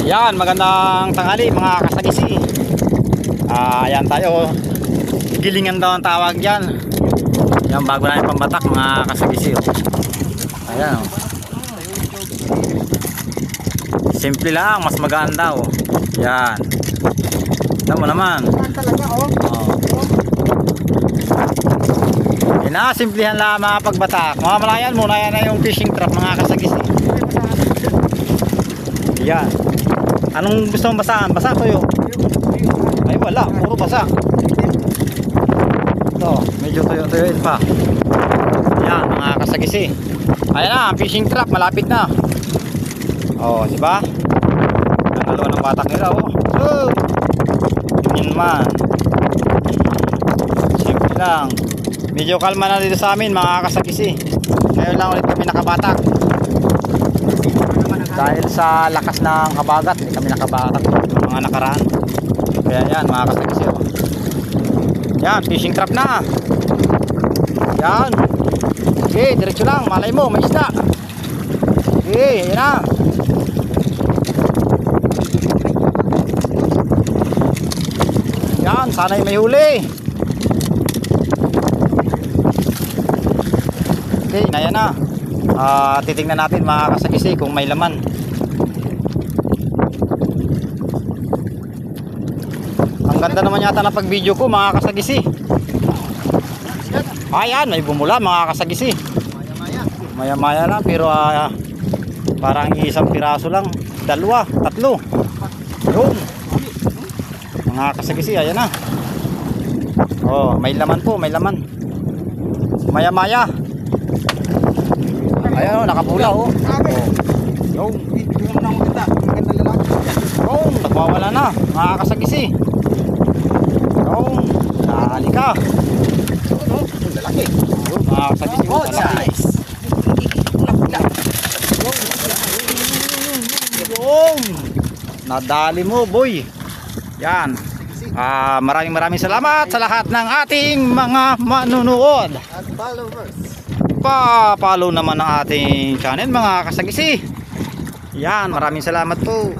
Yan, magandang tanghali mga kasagisi. Ayan tayo. Gilingan daw ang tawag yan. Yan, bago na yung pambatak mga kasagisi. Ayan. Simple lang, mas magaan daw. Yan. Ito mo naman. Simplihan lang mga pagbatak. Mamalayan muna yan na yung fishing trap mga kasagisi. Yan. Anong gusto mong basahan? Basa tuyo. Ay wala, puro basa. Ito, medyo tuyo-tuyoin pa. Yan mga kasagisi. Ayan na, fishing trap malapit na. Oh, diba? Nangalo ng batak nila, oh. Oh. Yun man. Simple lang. Medyo kalma na dito sa amin mga kasagisi. Ngayon lang ulit kami nakabatak. Dahil sa lakas ng habagat, hindi kami nakabatak ng mga nakaraan. Kaya yan mga kasagisi, oh. Yan, fishing trap na. Yan. Okay, diretso lang, malay mo, may isda. Okay, yan na. Yan, sana'y may huli. Okay, na yan na. Titingnan natin mga kasagisi kung may laman. Ang ganda naman yata na pag video ko mga kasagisi. Ayan, may bumula mga kasagisi. Maya maya lang pero parang isang piraso lang. Dalawa, tatlo. Yun. Mga kasagisi, ayan na. Oh, may laman po, may laman. Maya maya. Ayan, nakapula, oh. Yung. Yung, nagwawala na. Mga kasagisi. Yung, nahali ka. Yung, lalaki. Yung, mga kasagisi. Oh, size. Yung, nadali mo, boy. Yan. Maraming salamat sa lahat ng ating mga manunood. At followers. Pa-follow naman ang ating channel mga kasagisi. Yan, maraming salamat po.